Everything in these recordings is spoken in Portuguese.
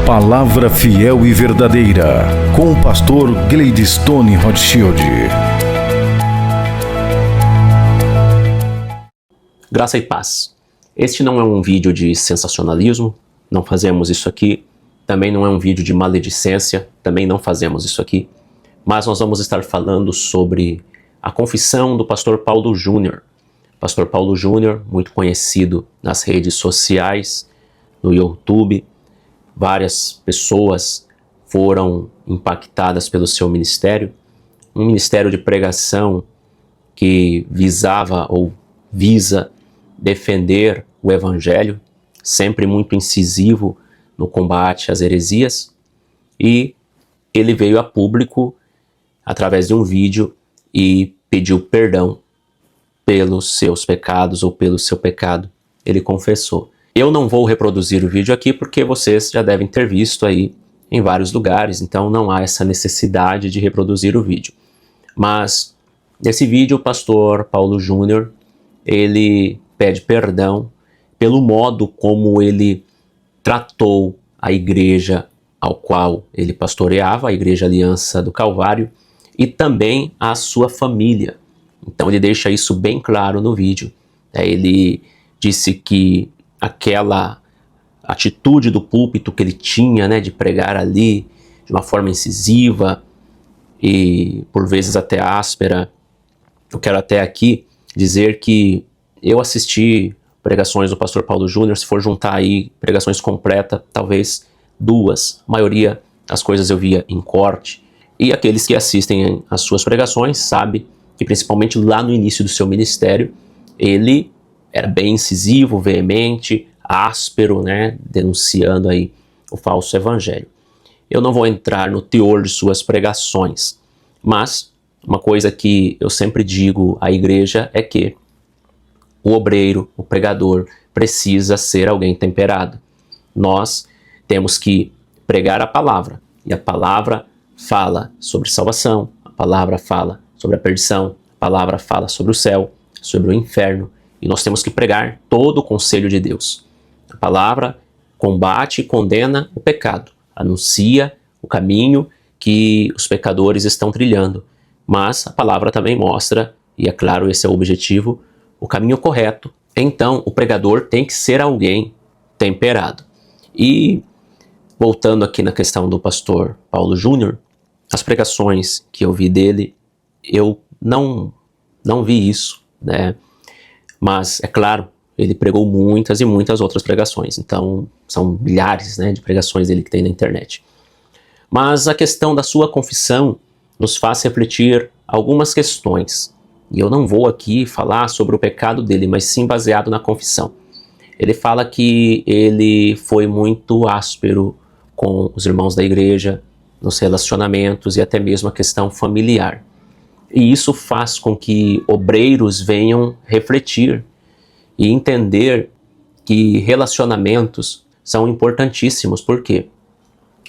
Palavra fiel e verdadeira, com o pastor Gleidstone Rothschild. Graça e paz. Este não é um vídeo de sensacionalismo, não fazemos isso aqui. Também não é um vídeo de maledicência, também não fazemos isso aqui. Mas nós vamos estar falando sobre a confissão do pastor Paulo Júnior. Pastor Paulo Júnior, muito conhecido nas redes sociais, no YouTube. Várias pessoas foram impactadas pelo seu ministério. Um ministério de pregação que visava ou visa defender o evangelho, sempre muito incisivo no combate às heresias. E ele veio a público através de um vídeo e pediu perdão pelos seus pecados ou pelo seu pecado. Ele confessou. Eu não vou reproduzir o vídeo aqui porque vocês já devem ter visto aí em vários lugares, então não há essa necessidade de reproduzir o vídeo. Mas nesse vídeo o pastor Paulo Júnior, ele pede perdão pelo modo como ele tratou a igreja ao qual ele pastoreava, a Igreja Aliança do Calvário, e também a sua família. Então ele deixa isso bem claro no vídeo. Ele disse que aquela atitude do púlpito que ele tinha, de pregar ali de uma forma incisiva e por vezes até áspera. Eu quero até aqui dizer que eu assisti pregações do pastor Paulo Júnior, se for juntar aí pregações completas, talvez 2. A maioria das coisas eu via em corte. E aqueles que assistem às suas pregações sabem que principalmente lá no início do seu ministério, ele era bem incisivo, veemente, áspero, denunciando aí o falso evangelho. Eu não vou entrar no teor de suas pregações, mas uma coisa que eu sempre digo à igreja é que o obreiro, o pregador, precisa ser alguém temperado. Nós temos que pregar a palavra, e a palavra fala sobre salvação, a palavra fala sobre a perdição, a palavra fala sobre o céu, sobre o inferno, e nós temos que pregar todo o conselho de Deus. A palavra combate e condena o pecado, anuncia o caminho que os pecadores estão trilhando, mas a palavra também mostra, e é claro, esse é o objetivo, o caminho correto. Então, o pregador tem que ser alguém temperado. E, voltando aqui na questão do pastor Paulo Júnior, as pregações que eu vi dele, eu não vi isso, Mas, é claro, ele pregou muitas e muitas outras pregações. Então, são milhares, de pregações dele que tem na internet. Mas a questão da sua confissão nos faz refletir algumas questões. E eu não vou aqui falar sobre o pecado dele, mas sim baseado na confissão. Ele fala que ele foi muito áspero com os irmãos da igreja, nos relacionamentos e até mesmo a questão familiar. E isso faz com que obreiros venham refletir e entender que relacionamentos são importantíssimos. Por quê?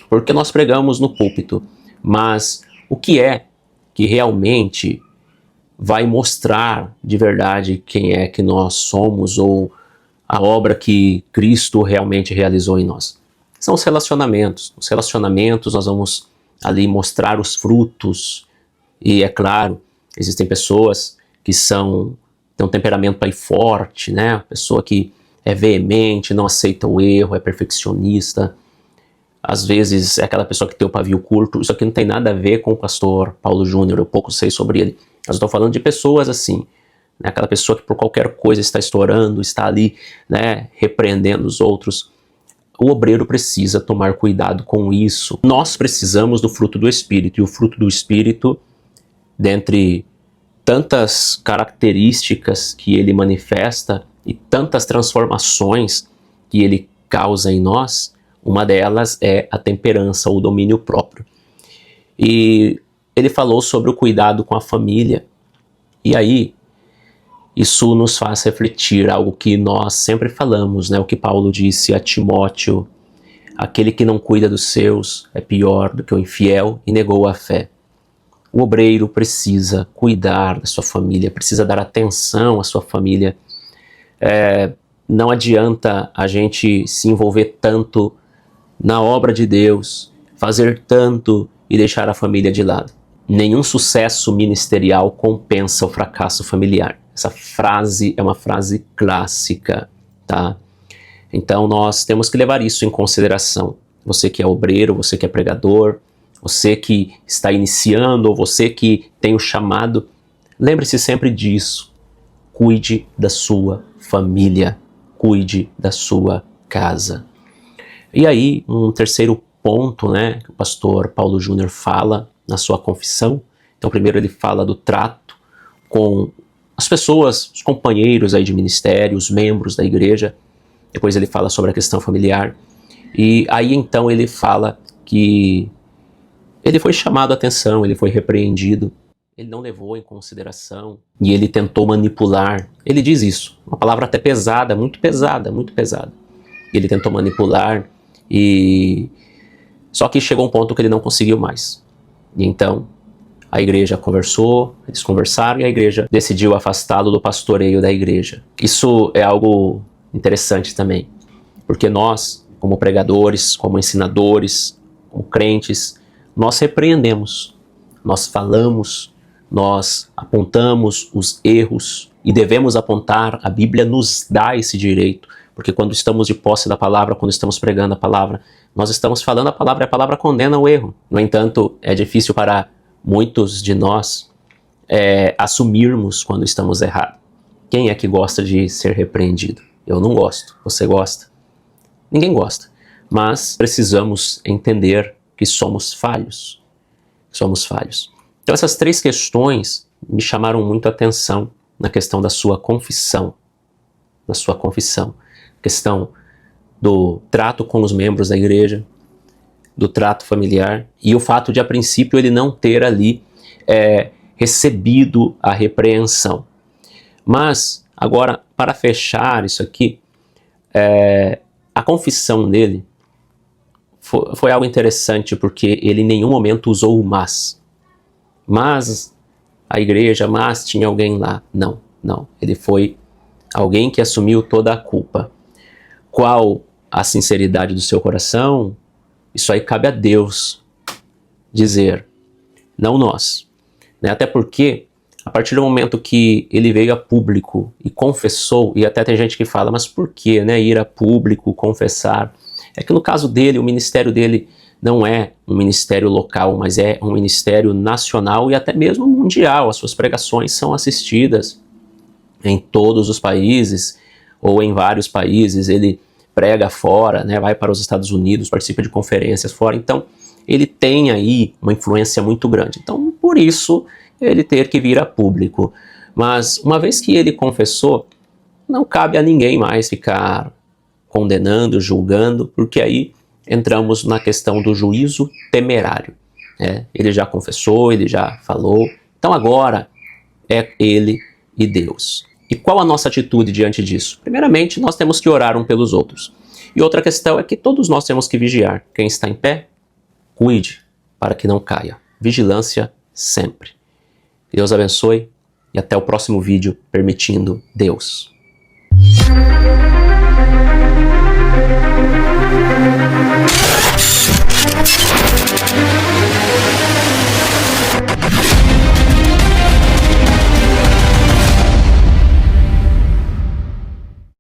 Porque nós pregamos no púlpito, mas o que é que realmente vai mostrar de verdade quem é que nós somos ou a obra que Cristo realmente realizou em nós? São os relacionamentos. Os relacionamentos nós vamos ali mostrar os frutos. E é claro, existem pessoas que têm um temperamento aí forte, Pessoa que é veemente, não aceita o erro, é perfeccionista. Às vezes é aquela pessoa que tem o pavio curto. Isso aqui não tem nada a ver com o pastor Paulo Júnior, eu pouco sei sobre ele. Mas eu estou falando de pessoas assim, aquela pessoa que por qualquer coisa está estourando, está ali, repreendendo os outros. O obreiro precisa tomar cuidado com isso. Nós precisamos do fruto do Espírito, e o fruto do Espírito, dentre tantas características que ele manifesta e tantas transformações que ele causa em nós, uma delas é a temperança, o domínio próprio. E ele falou sobre o cuidado com a família. E aí, isso nos faz refletir algo que nós sempre falamos, o que Paulo disse a Timóteo: aquele que não cuida dos seus é pior do que o infiel e negou a fé. O obreiro precisa cuidar da sua família, precisa dar atenção à sua família. Não adianta a gente se envolver tanto na obra de Deus, fazer tanto e deixar a família de lado. Nenhum sucesso ministerial compensa o fracasso familiar. Essa frase é uma frase clássica, tá? Então nós temos que levar isso em consideração. Você que é obreiro, você que é pregador, você que está iniciando ou você que tem o chamado, lembre-se sempre disso. Cuide da sua família, cuide da sua casa. E aí, um terceiro ponto, né, que o pastor Paulo Júnior fala na sua confissão. Então, primeiro ele fala do trato com as pessoas, os companheiros aí de ministério, os membros da igreja. Depois ele fala sobre a questão familiar. E aí, então, ele fala que ele foi chamado a atenção, ele foi repreendido. Ele não levou em consideração e ele tentou manipular. Ele diz isso, uma palavra até pesada, muito pesada, muito pesada. Ele tentou manipular e só que chegou um ponto que ele não conseguiu mais. E então a igreja conversou, eles conversaram e a igreja decidiu afastá-lo do pastoreio da igreja. Isso é algo interessante também, porque nós, como pregadores, como ensinadores, como crentes, nós repreendemos, nós falamos, nós apontamos os erros e devemos apontar. A Bíblia nos dá esse direito, porque quando estamos de posse da palavra, quando estamos pregando a palavra, nós estamos falando a palavra e a palavra condena o erro. No entanto, é difícil para muitos de nós assumirmos quando estamos errados. Quem é que gosta de ser repreendido? Eu não gosto. Você gosta? Ninguém gosta. Mas precisamos entender que somos falhos. Somos falhos. Então essas três questões me chamaram muito a atenção na questão da sua confissão. Na sua confissão. Questão do trato com os membros da igreja, do trato familiar e o fato de, a princípio, ele não ter ali recebido a repreensão. Mas, agora, para fechar isso aqui, a confissão dele foi algo interessante, porque ele em nenhum momento usou o mas a igreja, mas tinha alguém lá. Não, não. Ele foi alguém que assumiu toda a culpa. Qual a sinceridade do seu coração? Isso aí cabe a Deus dizer, não nós. Né? Até porque, a partir do momento que ele veio a público e confessou, e até tem gente que fala, mas por que, né, ir a público, confessar? É que no caso dele, o ministério dele não é um ministério local, mas é um ministério nacional e até mesmo mundial. As suas pregações são assistidas em todos os países, ou em vários países. Ele prega fora, né, vai para os Estados Unidos, participa de conferências fora. Então, ele tem aí uma influência muito grande. Então, por isso, ele ter que vir a público. Mas, uma vez que ele confessou, não cabe a ninguém mais ficar condenando, julgando, porque aí entramos na questão do juízo temerário. Né? Ele já confessou, ele já falou. Então, agora é ele e Deus. E qual a nossa atitude diante disso? Primeiramente, nós temos que orar um pelos outros. E outra questão é que todos nós temos que vigiar. Quem está em pé, cuide para que não caia. Vigilância sempre. Que Deus abençoe e até o próximo vídeo, permitindo Deus.